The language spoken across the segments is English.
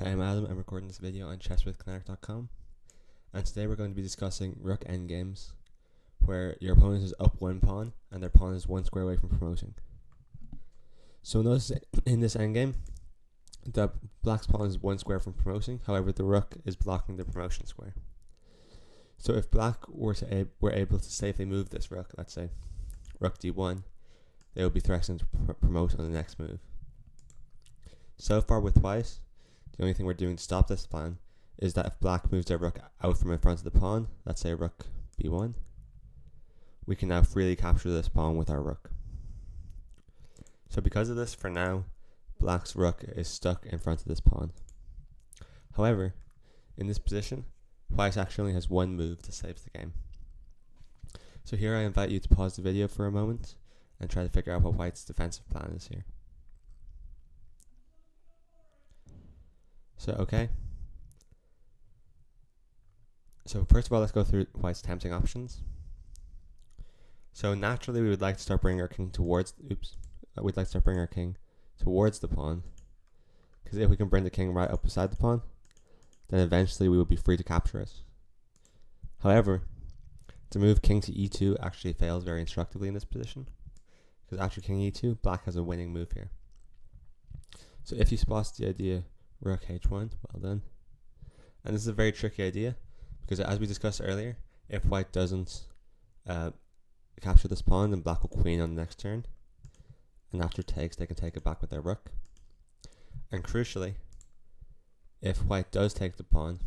Hi, I'm Adam. I'm recording this video on chesswithconnect.com, and today we're going to be discussing Rook endgames, where your opponent is up one pawn and their pawn is one square away from promoting. So notice in this endgame, the black's pawn is one square from promoting, however the rook is blocking the promotion square. So if black were able to safely move this rook, let's say rook d1, they would be threatening to promote on the next move. So far with white, the only thing we're doing to stop this plan is that if black moves their rook out from in front of the pawn, let's say rook b1, we can now freely capture this pawn with our rook. So because of this, for now, black's rook is stuck in front of this pawn. However, in this position, white actually only has one move to save the game. So here I invite you to pause the video for a moment and try to figure out what white's defensive plan is here. So first of all, let's go through white's tempting options. So naturally, we would like to start bringing our king towards. We'd like to start bringing our king towards the pawn, because if we can bring the king right up beside the pawn, then eventually we will be free to capture it. However, to move king to e2 actually fails very instructively in this position, because after king e2, black has a winning move here. So if you spot the idea rook h1, well done. And this is a very tricky idea, because as we discussed earlier, if white doesn't capture this pawn, then black will queen on the next turn, and after takes they can take it back with their rook. And crucially, if white does take the pawn,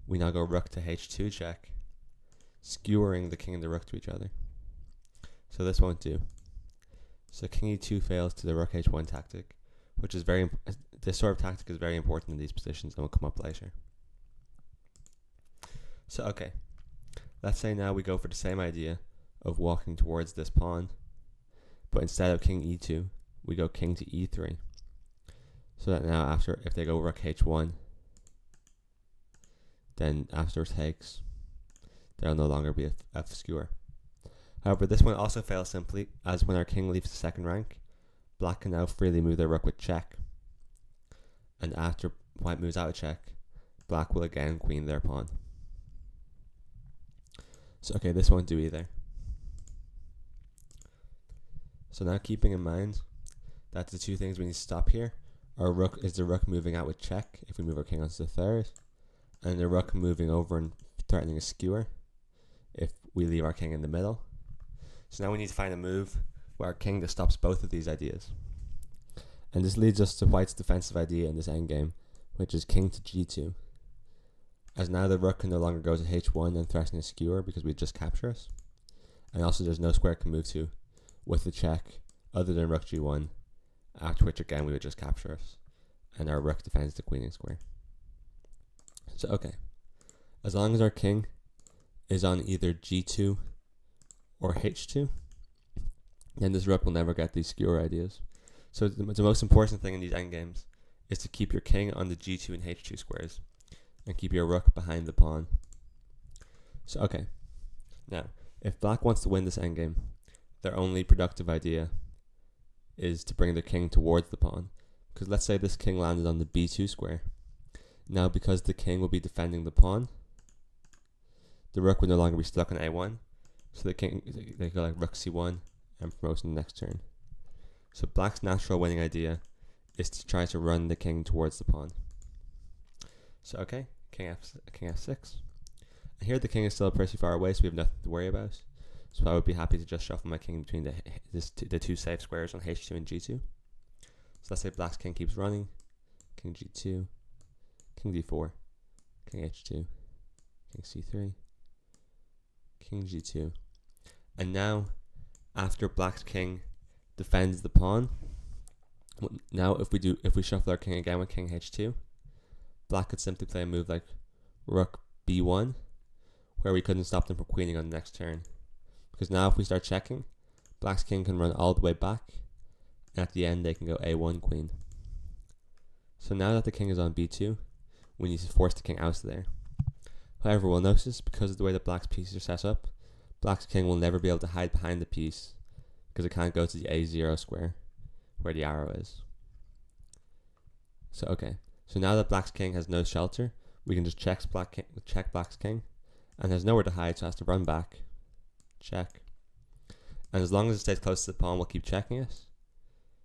we now go rook to h2 check, skewering the king and the rook to each other. So this won't do. So king e2 fails to the rook h1 tactic, which is this sort of tactic is very important in these positions and will come up later. So let's say now we go for the same idea of walking towards this pawn, but instead of king e2, we go king to e3. So that now if they go rook h1, then after takes, there'll no longer be a skewer. However, this one also fails simply, as when our king leaves the second rank, black can now freely move their rook with check, and after white moves out of check, black will again queen their pawn. So this won't do either. So now keeping in mind that the two things we need to stop here are the rook moving out with check if we move our king onto the third, and the rook moving over and threatening a skewer if we leave our king in the middle. So now we need to find a move where our king just stops both of these ideas. And this leads us to white's defensive idea in this endgame, which is king to g2. As now the rook can no longer go to h1 and threaten a skewer because we just capture it. And also there's no square it can move to with the check other than rook g1, after which again we would just capture it. And our rook defends the queening square. So as long as our king is on either g2 or h2, then this rook will never get these skewer ideas. So the most important thing in these endgames is to keep your king on the g2 and h2 squares, and keep your rook behind the pawn. So now if black wants to win this endgame, their only productive idea is to bring their king towards the pawn, because let's say this king landed on the b2 square. Now because the king will be defending the pawn, the rook would no longer be stuck on a1, so they go like rook c1 and promote in the next turn. So black's natural winning idea is to try to run the king towards the pawn. So king f6. And here the king is still pretty far away, so we have nothing to worry about. So I would be happy to just shuffle my king between the two safe squares on h2 and g2. So let's say black's king keeps running. King g2, king d4, king h2, king c3, king g2. And now, after black's king defends the pawn, now if we shuffle our king again with king h2, black could simply play a move like rook b1, where we couldn't stop them from queening on the next turn. Because now if we start checking, black's king can run all the way back, and at the end they can go a1 queen. So now that the king is on b2, we need to force the king out of there. However, we'll notice, because of the way that black's pieces are set up, black's king will never be able to hide behind the piece, because it can't go to the a0 square, where the arrow is. So So now that black's king has no shelter, we can just check black's king, and there's nowhere to hide, so it has to run back. Check. And as long as it stays close to the pawn, we'll keep checking it.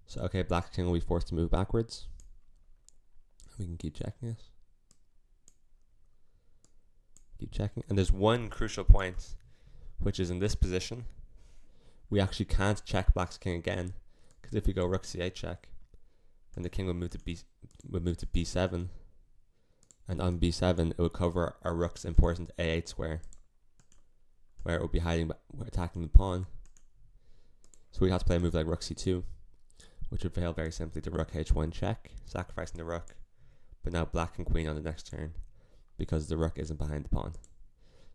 So okay, black's king will be forced to move backwards. We can keep checking it. Keep checking. And there's one crucial point, which is in this position. We actually can't check black's king again, because if we go rook c8 check, then the king would move to b7, and on b7 it would cover our rook's important a8 square, where it would be hiding, attacking the pawn. So we have to play a move like rook c2, which would fail very simply to rook h1 check, sacrificing the rook. But now black and queen on the next turn, because the rook isn't behind the pawn.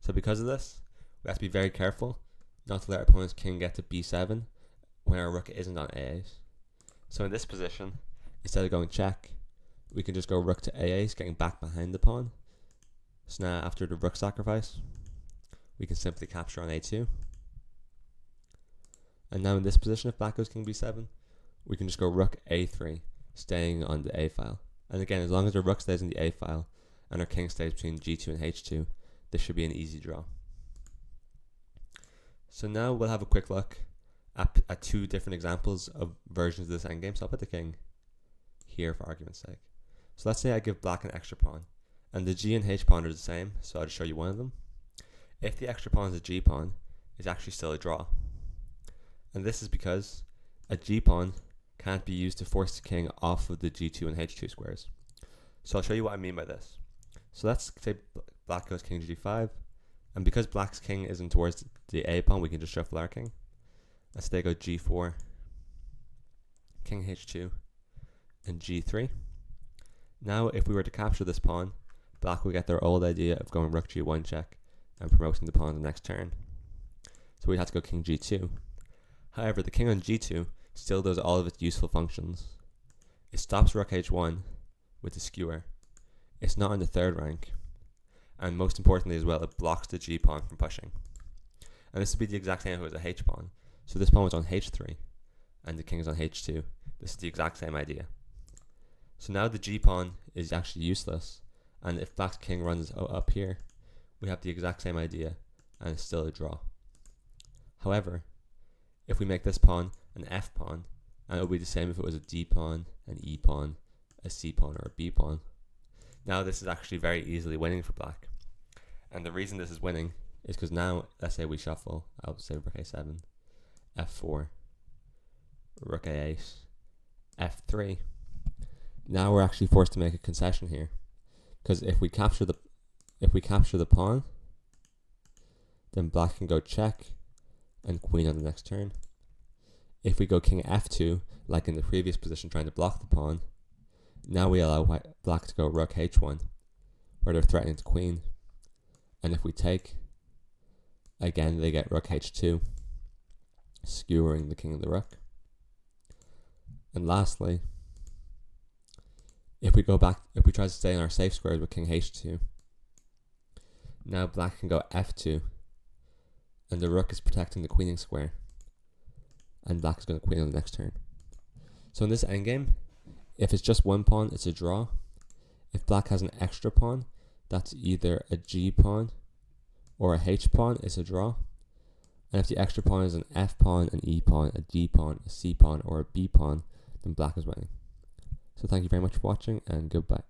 So because of this, we have to be very careful not to let our opponent's king get to b7 when our rook isn't on a8. So in this position, instead of going check, we can just go rook to a8, getting back behind the pawn. So now after the rook sacrifice, we can simply capture on a2. And now in this position, if black goes king b7, we can just go rook a3, staying on the a file. And again, as long as our rook stays in the a file and our king stays between g2 and h2, this should be an easy draw. So now we'll have a quick look at two different examples of versions of this endgame. So I'll put the king here for argument's sake. So let's say I give black an extra pawn, and the g and h pawn are the same, so I'll just show you one of them. If the extra pawn is a g pawn, it's actually still a draw. And this is because a g pawn can't be used to force the king off of the g2 and h2 squares. So I'll show you what I mean by this. So let's say black goes king g5, and because black's king isn't towards the a pawn, we can just shuffle our king. Let's say they go g4, king h2, and g3. Now if we were to capture this pawn, black will get their old idea of going rook g1 check and promoting the pawn the next turn. So we'd have to go king g2. However, the king on g2 still does all of its useful functions. It stops rook h1 with the skewer. It's not in the third rank. And most importantly as well, it blocks the g pawn from pushing. And this would be the exact same if it was a h pawn. So this pawn was on h3 and the king is on h2. This is the exact same idea. So now the g pawn is actually useless, and if black's king runs up here, we have the exact same idea and it's still a draw. However, if we make this pawn an f pawn, and it would be the same if it was a d pawn, an e pawn, a c pawn, or a b pawn. Now this is actually very easily winning for black. And the reason this is winning is because now, let's say we shuffle, I'll say rook a7, f4, rook a8, f3. Now we're actually forced to make a concession here, because if we capture the pawn, then black can go check and queen on the next turn. If we go king f2, like in the previous position trying to block the pawn, now we allow black to go rook h1, where they're threatening to queen. And if we take, again they get rook h2, skewering the king and the rook. And lastly, if we try to stay in our safe squares with king h2, now black can go f2, and the rook is protecting the queening square, and black is going to queen on the next turn. So in this endgame, if it's just one pawn, it's a draw. If black has an extra pawn, that's either a g pawn or a h pawn, it's a draw. And if the extra pawn is an f pawn, an e pawn, a d pawn, a c pawn, or a b pawn, then black is winning. So thank you very much for watching, and goodbye.